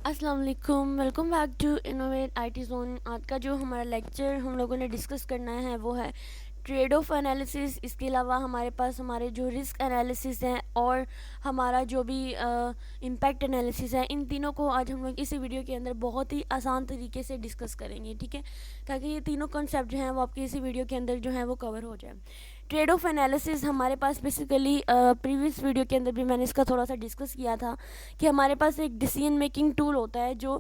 अस्सलाम वालेकुम, welcome back to Innovate IT Zone. आज का जो हमारा लेक्चर हम लोगों ने डिस्कस करना है वो है ट्रेड ऑफ एनालिसिस। इसके अलावा हमारे पास हमारे जो रिस्क एनालिसिस हैं और हमारा जो भी इम्पैक्ट एनालिसिस है, इन तीनों को आज हम लोग इसी वीडियो के अंदर बहुत ही आसान तरीके से डिस्कस करेंगे, ठीक है, ताकि ये तीनों कॉन्सेप्ट जो हैं वो आपके इसी वीडियो के अंदर जो है वो कवर हो जाए। ट्रेड ऑफ एनालिसिस हमारे पास बेसिकली प्रीवियस वीडियो के अंदर भी मैंने इसका थोड़ा सा डिस्कस किया था कि हमारे पास एक डिसीजन मेकिंग टूल होता है जो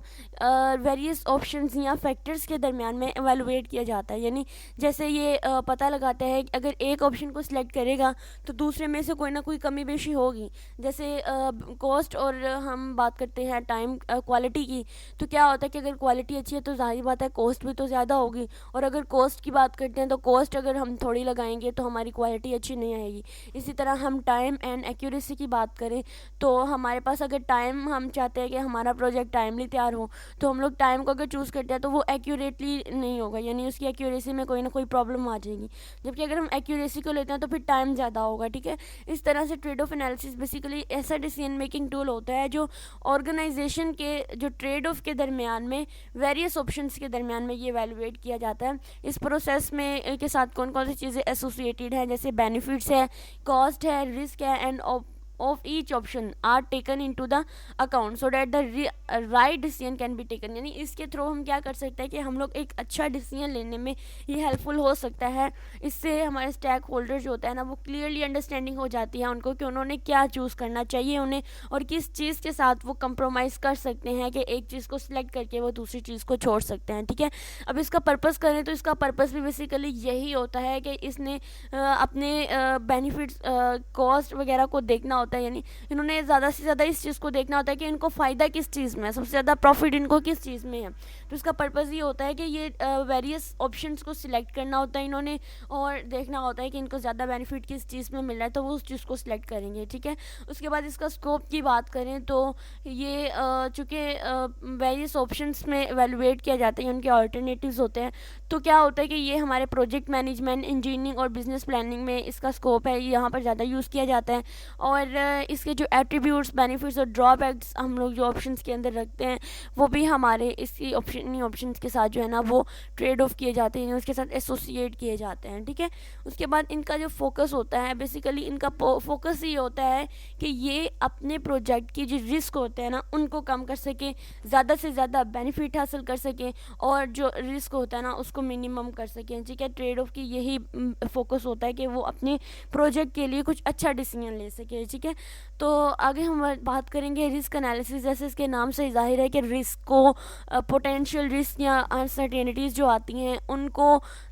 वेरियस ऑप्शंस या फैक्टर्स के दरमियान में एवेलुएट किया जाता है। यानी जैसे ये पता लगाता है कि अगर एक ऑप्शन को सिलेक्ट करेगा तो दूसरे में से कोई ना कोई कमी बेशी होगी। जैसे कॉस्ट और हम बात करते हैं टाइम क्वालिटी की, तो क्या होता है कि अगर क्वालिटी अच्छी है तो जाहिर बात है कॉस्ट भी तो ज़्यादा होगी, और अगर कॉस्ट की बात करते हैं तो कॉस्ट अगर हम थोड़ी लगाएंगे तो हमारी क्वालिटी अच्छी नहीं आएगी। इसी तरह हम टाइम एंड एक्यूरेसी की बात करें तो हमारे पास अगर टाइम, हम चाहते हैं कि हमारा प्रोजेक्ट टाइमली तैयार हो, तो हम लोग टाइम को अगर चूज़ करते हैं तो वो एक्यूरेटली नहीं होगा, यानी उसकी एक्यूरेसी में कोई ना कोई प्रॉब्लम आ जाएगी। जबकि अगर हम एक्यूरेसी को लेते हैं तो फिर टाइम ज़्यादा होगा, ठीक है। इस तरह से ट्रेड ऑफ एनालिसिस बेसिकली ऐसा डिसीजन मेकिंग टूल होता है जो ऑर्गेनाइजेशन के जो ट्रेड ऑफ के दरमियान में, वेरियस ऑप्शंस के दरमियान में ये वैल्यूएट किया जाता है। इस प्रोसेस में के साथ कौन कौन सी चीज़ें एसोसिएटेड हैं, जैसे बेनिफिट्स है, कॉस्ट है, रिस्क है, and of each option are taken into the account so that the right decision can be taken। यानी इसके थ्रू हम क्या कर सकते हैं कि हम लोग एक अच्छा डिसीजन लेने में ये हेल्पफुल हो सकता है। इससे हमारे स्टैक होल्डर जो होता है ना, वो क्लियरली अंडरस्टैंडिंग हो जाती है उनको कि उन्होंने क्या चूज़ करना चाहिए उन्हें, और किस चीज़ के साथ वो कंप्रोमाइज़ कर सकते हैं कि एक चीज़ को सिलेक्ट करके वो दूसरी चीज़ को छोड़ सकते हैं, ठीक है। अब इसका पर्पज़ करें तो इसका पर्पज़ भी बेसिकली यही होता है कि इसने अपने बेनिफिट्स, कॉस्ट वगैरह को देखना होता है। यानी इन्होंने ज़्यादा से ज़्यादा इस चीज़ को देखना होता है कि इनको फ़ायदा किस चीज़ में है, सबसे ज़्यादा प्रॉफिट इनको किस चीज़ में है। तो इसका पर्पज़ ये होता है कि ये वेरियस ऑप्शंस को सिलेक्ट करना होता है इन्होंने, और देखना होता है कि इनको ज़्यादा बेनिफिट किस चीज़ में मिल रहा है, तो वो उस चीज़ को सिलेक्ट करेंगे, ठीक है। उसके बाद इसका स्कोप की बात करें तो ये चूँकि वेरियस ऑप्शंस में एवेलुएट किया जाता है, उनके ऑल्टरनेटिव्स होते हैं, तो क्या होता है कि ये हमारे प्रोजेक्ट मैनेजमेंट, इंजीनियरिंग और बिजनेस प्लानिंग में इसका स्कोप है, यहाँ पर ज़्यादा यूज़ किया जाता है। और इसके जो एट्रीब्यूट्स, बेनिफिट्स और ड्रॉबैक्स हम लोग जो ऑप्शंस के अंदर रखते हैं वो भी हमारे इसी ऑप्शंस के साथ जो है ना वो ट्रेड ऑफ किए जाते हैं, उसके साथ एसोसिएट किए जाते हैं, ठीक है। उसके बाद इनका जो फोकस होता है, बेसिकली इनका फोकस ये होता है कि ये अपने प्रोजेक्ट की जो रिस्क होते हैं ना उनको कम कर सकें, ज़्यादा से ज़्यादा बेनिफिट हासिल कर सकें, और जो रिस्क होता है ना उसको मिनिमम कर सकें, ठीक है। ट्रेड ऑफ की यही फोकस होता है कि वो अपने प्रोजेक्ट के लिए कुछ अच्छा डिसीजन ले सके, ठीक है। तो आगे हम बात करेंगे रिस्क एनालिसिस। जैसे इसके नाम से जाहिर है कि रिस्क को, पोटेंशियल रिस्क या अनसर्टेनिटीज़ जो आती हैं उनको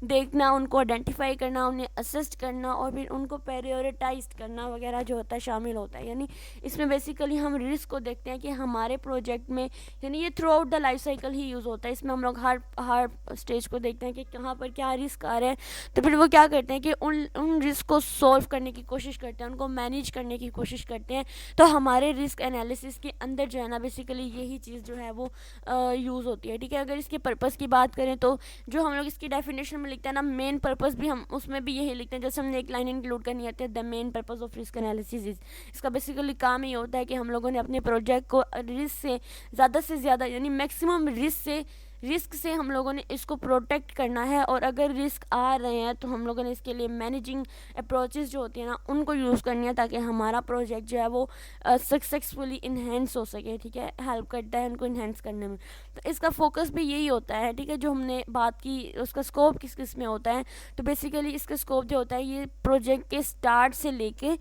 देखना, उनको आइडेंटिफाई करना, उन्हें असिस्ट करना और फिर उनको प्रायोरिटाइज करना वगैरह जो होता है शामिल होता है। यानी इसमें बेसिकली हम रिस्क को देखते हैं कि हमारे प्रोजेक्ट में, यानी ये through out the life cycle he use होता है। इसमें हम लोग हर स्टेज को देखते हैं कि कहाँ पर क्या रिस्क आ रहे हैं, तो फिर वो क्या करते हैं कि उन रिस्क को सॉल्व करने की कोशिश करते हैं, उनको मैनेज करने की कोशिश करते हैं। तो हमारे रिस्क एनालिसिस के अंदर जो है ना बेसिकली यही चीज़ जो है वो यूज़ होती है, ठीक है। अगर इसके पर्पज़ की बात करें तो जो हम लोग इसकी डेफिनेशन में लिखते हैं ना, मेन पर्पज़ भी हम उसमें भी यही लिखते हैं। जैसे हमने एक लाइन इंक्लूड करनी होती है, the main purpose of risk analysis is. इसका बेसिकली काम ये होता है कि हम लोगों ने अपने प्रोजेक्ट को रिस्क से ज़्यादा यानी मैक्सिमम रिस्क से हम लोगों ने इसको प्रोटेक्ट करना है, और अगर रिस्क आ रहे हैं तो हम लोगों ने इसके लिए मैनेजिंग अप्रोचेस जो होती हैं ना उनको यूज़ करनी है, ताकि हमारा प्रोजेक्ट जो है वो सक्सेसफुली इन्हेंस हो सके, ठीक है। हेल्प करता है उनको इन्हेंस करने में। तो इसका फोकस भी यही होता है, ठीक है। जो हमने बात की उसका स्कोप किस किस में होता है, तो बेसिकली इसका स्कोप जो होता है ये प्रोजेक्ट के स्टार्ट से लेके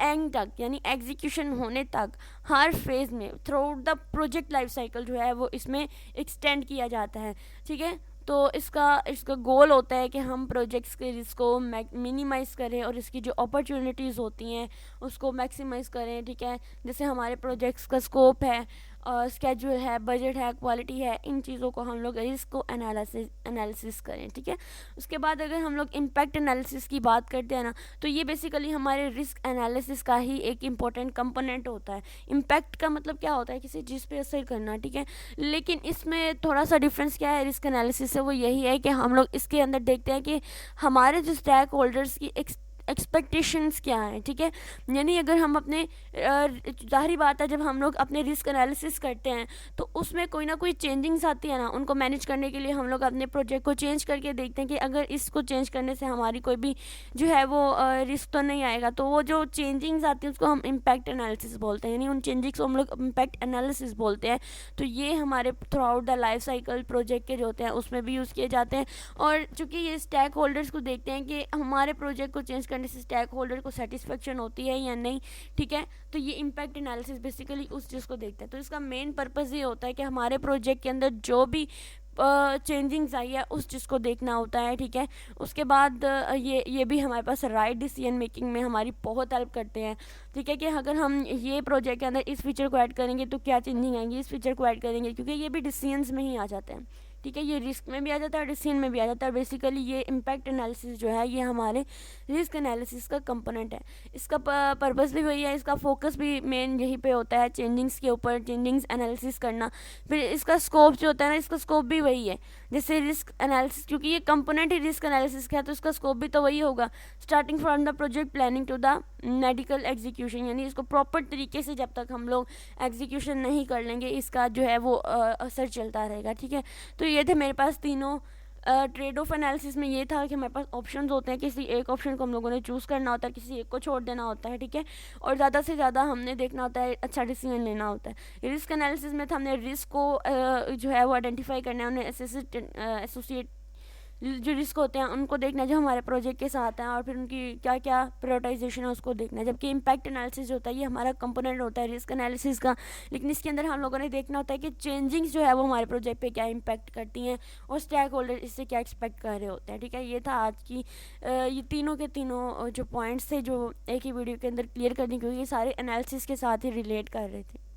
एंड तक, यानी एग्जीक्यूशन होने तक, हर फेज़ में through out the project life cycle जो है वो इसमें एक्सटेंड किया जाता है, ठीक है। तो इसका गोल होता है कि हम प्रोजेक्ट्स के रिस्क को मिनिमाइज़ करें और इसकी जो अपॉर्चुनिटीज़ होती हैं उसको मैक्सिमाइज़ करें, ठीक है। जैसे हमारे प्रोजेक्ट्स का स्कोप है, स्केड्यूल है, बजट है, क्वालिटी है, इन चीज़ों को हम लोग रिस्क को एनालिसिस करें, ठीक है। उसके बाद अगर हम लोग इम्पैक्ट एनालिसिस की बात करते हैं ना, तो ये बेसिकली हमारे रिस्क एनालिसिस का ही एक इम्पॉर्टेंट कंपोनेंट होता है। इम्पैक्ट का मतलब क्या होता है, किसी चीज़ पे असर करना, ठीक है। लेकिन इसमें थोड़ा सा डिफरेंस क्या है रिस्क एनालिसिस से, वो यही है कि हम लोग इसके अंदर देखते हैं कि हमारे जो स्टैक होल्डर्स की एक्सपेक्टेशंस क्या हैं, ठीक है। यानी अगर हम अपने ज़ाहिरी बात है जब हम लोग अपने रिस्क एनालिसिस करते हैं तो उसमें कोई ना कोई चेंजिंग्स आती है ना, उनको मैनेज करने के लिए हम लोग अपने प्रोजेक्ट को चेंज करके देखते हैं कि अगर इसको चेंज करने से हमारी कोई भी जो है वो रिस्क तो नहीं आएगा। तो वो जो चेंजिंग्स आती हैं उसको हम इम्पैक्ट एनालिसिस बोलते हैं, यानी उन चेंजिंग्स को हम लोग इम्पैक्ट एनालिसिस बोलते हैं। तो ये हमारे through out the life cycle project के जो होते हैं उसमें भी यूज़ किए जाते हैं। और चूँकि ये स्टैक होल्डर्स को देखते हैं कि हमारे प्रोजेक्ट को चेंज करने से स्टैक होल्डर को सेटिस्फेक्शन होती है या नहीं, ठीक है। तो ये इम्पैक्ट एनालिसिस बेसिकली उस चीज़ को देखते हैं। तो इसका मेन पर्पज़ ये होता है कि हमारे प्रोजेक्ट के अंदर जो भी चेंजिंग्स आई है उस चीज़ को देखना होता है, ठीक है। उसके बाद ये भी हमारे पास राइट डिसीजन मेकिंग में हमारी बहुत हेल्प करते हैं, ठीक है। कि अगर हम ये प्रोजेक्ट के अंदर इस फीचर को ऐड करेंगे तो क्या चेंजिंग आएंगी, इस फीचर को ऐड करेंगे, क्योंकि ये भी डिसीजंस में ही आ जाते हैं, ठीक है। ये रिस्क में भी आ जाता है और डिसीजन में भी आ जाता है। बेसिकली ये इम्पैक्ट एनालिसिस जो है ये हमारे रिस्क एनालिसिस का कंपोनेंट है। इसका पर्पस भी वही है, इसका फोकस भी मेन यही पे होता है, चेंजिंग्स के ऊपर, चेंजिंग्स एनालिसिस करना। फिर इसका स्कोप जो होता है ना, इसका स्कोप भी वही है जैसे रिस्क एनालिसिस, क्योंकि ये कंपोनेंट ही रिस्क एनालिसिस का है तो इसका स्कोप भी तो वही होगा, starting from the project planning to the medical execution. यानी इसको प्रॉपर तरीके से जब तक हम लोग एग्जीक्यूशन नहीं कर लेंगे इसका जो है वो असर चलता रहेगा, ठीक है। तो ये थे मेरे पास तीनों ट्रेड ऑफ एनालिसिस में ये था कि हमारे पास ऑप्शंस होते हैं, किसी एक ऑप्शन को हम लोगों ने चूज़ करना होता है, किसी एक को छोड़ देना होता है, ठीक है। और ज़्यादा से ज़्यादा हमने देखना होता है, अच्छा डिसीजन लेना होता है। रिस्क एनालिसिस में था हमने रिस्क को जो है वो आइडेंटिफाई करना है, उन्हें एसोसिएट जो रिस्क होते हैं उनको देखना है जो हमारे प्रोजेक्ट के साथ हैं, और फिर उनकी क्या क्या प्रायोरिटाइजेशन है उसको देखना है। जबकि इम्पैक्ट एनालिसिस जो होता है ये हमारा कंपोनेंट होता है रिस्क एनालिसिस का, लेकिन इसके अंदर हम लोगों ने देखना होता है कि चेंजिंग्स जो है वो हमारे प्रोजेक्ट पे क्या इम्पैक्ट करती हैं और स्टैक होल्डर इससे क्या एक्सपेक्ट कर रहे होते हैं, ठीक है। ये था आज की ये तीनों के तीनों जो पॉइंट्स थे जो एक ही वीडियो के अंदर क्लियर करने, क्योंकि ये सारे एनालिसिस के साथ ही रिलेट कर रहे थे।